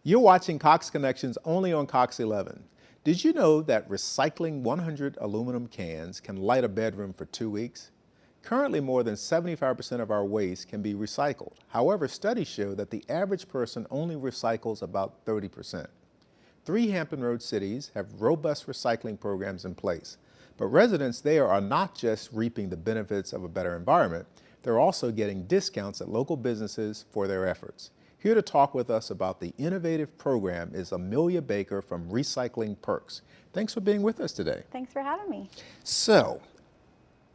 You're watching Cox Connections only on Cox 11. Did you know that recycling 100 aluminum cans can light a bedroom for 2 weeks? Currently, more than 75% of our waste can be recycled. However, studies show that the average person only recycles about 30%. 3 Hampton Road cities have robust recycling programs in place, but residents there are not just reaping the benefits of a better environment, they're also getting discounts at local businesses for their efforts. Here to talk with us about the innovative program is Amelia Baker from Recycling Perks. Thanks for being with us today. Thanks for having me. So,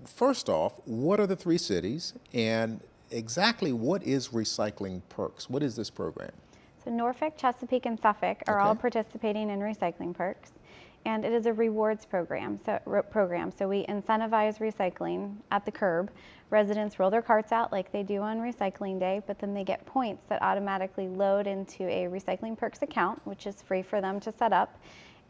first off, what are the 3 cities and exactly what is Recycling Perks? What is this program? So Norfolk, Chesapeake, and Suffolk are all participating in Recycling Perks, and it is a rewards program. So we incentivize recycling at the curb. Residents roll their carts out like they do on recycling day, but then they get points that automatically load into a Recycling Perks account, which is free for them to set up.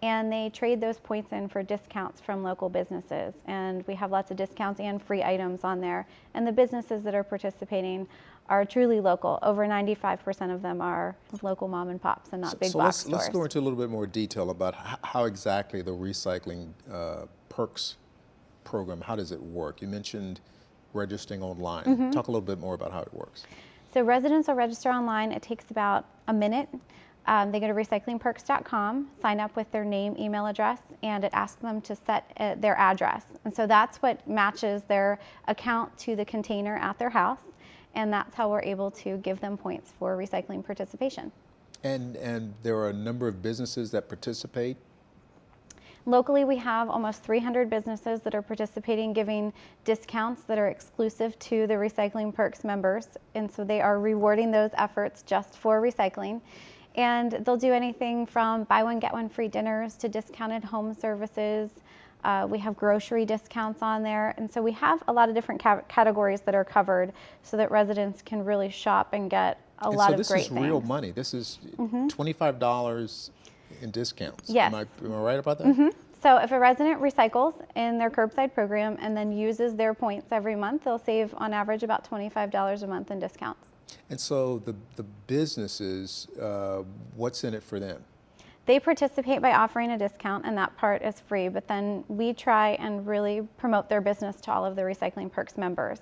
And they trade those points in for discounts from local businesses. And we have lots of discounts and free items on there. And the businesses that are participating are truly local. Over 95% of them are local mom and pops and not big box stores. Let's go into a little bit more detail about how exactly the Recycling Perks program, how does it work? You mentioned registering online. Talk a little bit more about how it works. So residents will register online. It takes about a minute. They go to recyclingperks.com, sign up with their name, email address, and it asks them to set their address. And so that's what matches their account to the container at their house. And that's how we're able to give them points for recycling participation. And there are a number of businesses that participate? Locally, we have almost 300 businesses that are participating, giving discounts that are exclusive to the Recycling Perks members. And so they are rewarding those efforts just for recycling. And they'll do anything from buy one, get one free dinners to discounted home services. We have grocery discounts on there. And so we have a lot of different categories that are covered so that residents can really shop and get a lot of great things. So this is real money. This is $25 in discounts. Yes. Am I right about that? So if a resident recycles in their curbside program and then uses their points every month, they'll save on average about $25 a month in discounts. And so the businesses, what's in it for them? They participate by offering a discount, and that part is free, but then we try and really promote their business to all of the Recycling Perks members.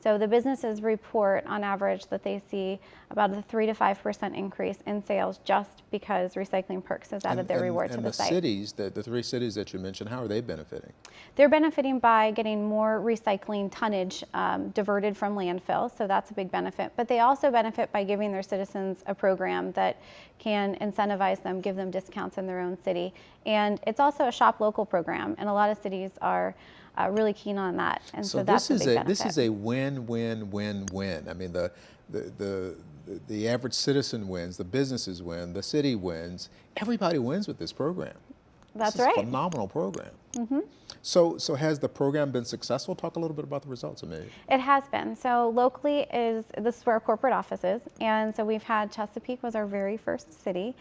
So the businesses report on average that they see about a 3 to 5% increase in sales just because Recycling Perks has added their reward to the site. And the cities, the 3 cities that you mentioned, how are they benefiting? They're benefiting by getting more recycling tonnage diverted from landfill, so that's a big benefit. But they also benefit by giving their citizens a program that can incentivize them, give them discounts in their own city. And it's also a shop local program, and a lot of cities are really keen on that, and so that's a big benefit. This is a win-win-win-win. I mean, the average citizen wins, the businesses win, the city wins. Everybody wins with this program. That's right. It's a phenomenal program. So has the program been successful? Talk a little bit about the results, Amelia. It has been. So locally this is where our corporate office is, and so we've had Chesapeake was our very first city.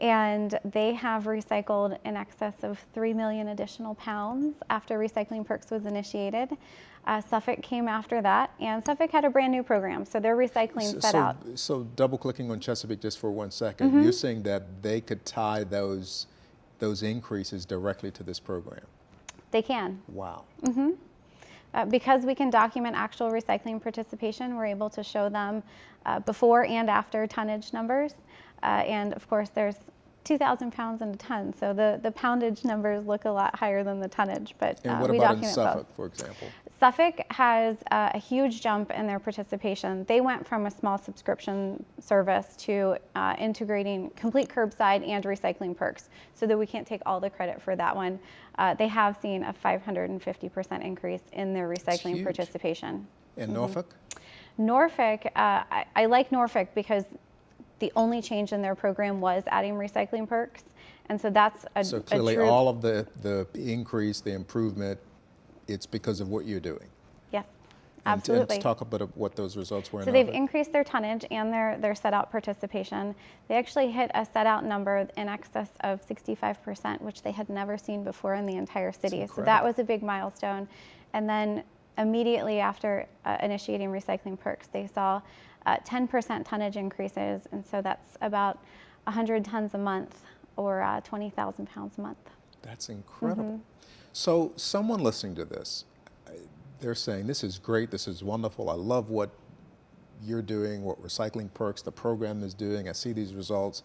And they have recycled in excess of 3 million additional pounds after Recycling Perks was initiated. Suffolk came after that, and Suffolk had a brand new program, so their recycling set out. So double clicking on Chesapeake just for 1 second, you're saying that they could tie those increases directly to this program? They can. Wow. Because we can document actual recycling participation, we're able to show them before and after tonnage numbers. And of course, there's 2,000 pounds in a ton, so the poundage numbers look a lot higher than the tonnage, but and what we about document in Suffolk, both. for example? Suffolk has a huge jump in their participation. They went from a small subscription service to integrating complete curbside and Recycling Perks, so that we can't take all the credit for that one. They have seen a 550% increase in their recycling participation. And Norfolk? Norfolk, I like Norfolk because the only change in their program was adding Recycling Perks, and so that's So clearly all of the increase, the improvement, it's because of what you're doing. Yes, absolutely. And talk a bit of what those results were. So they've increased their tonnage and their set-out participation. They actually hit a set-out number in excess of 65%, which they had never seen before in the entire city. So that was a big milestone. And then immediately after initiating Recycling Perks, they saw 10% tonnage increases, and so that's about 100 tons a month or 20,000 pounds a month. That's incredible. So someone listening to this, they're saying, this is great, this is wonderful, I love what you're doing, what Recycling Perks, the program is doing, I see these results.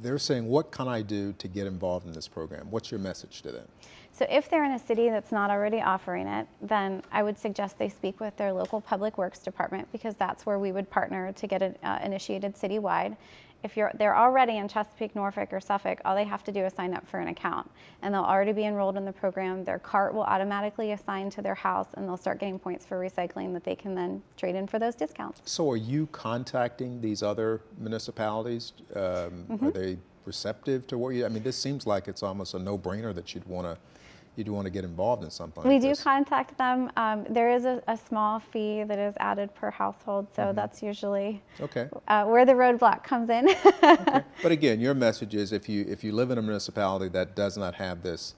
They're saying, what can I do to get involved in this program? What's your message to them? So if they're in a city that's not already offering it, then I would suggest they speak with their local public works department, because that's where we would partner to get it initiated citywide. If they're already in Chesapeake, Norfolk, or Suffolk, all they have to do is sign up for an account, and they'll already be enrolled in the program. Their cart will automatically assign to their house, and they'll start getting points for recycling that they can then trade in for those discounts. So are you contacting these other municipalities? Are they receptive to what you, I mean, this seems like it's almost a no-brainer that you'd want to get involved in something We like do this. contact them. There is a small fee that is added per household, so that's usually where the roadblock comes in. Okay. But again, your message is, if you live in a municipality that does not have this,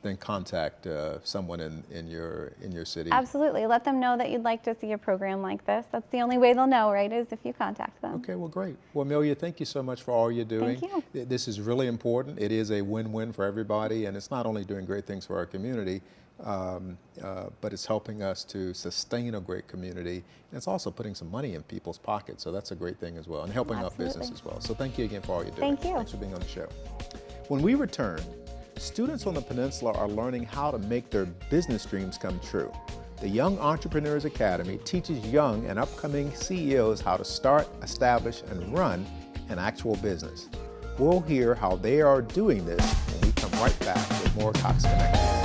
then contact someone in your city. Absolutely. Let them know that you'd like to see a program like this. That's the only way they'll know, right, is if you contact them. Okay, well, great. Well, Amelia, thank you so much for all you're doing. Thank you. This is really important. It is a win-win for everybody, and it's not only doing great things for our community, but it's helping us to sustain a great community. And it's also putting some money in people's pockets, so that's a great thing as well, and helping our business as well. So thank you again for all you're doing. Thank you. Thanks for being on the show. When we return, students on the peninsula are learning how to make their business dreams come true. The Young Entrepreneurs Academy teaches young and upcoming CEOs how to start, establish, and run an actual business. We'll hear how they are doing this when we come right back with more Cox Connect.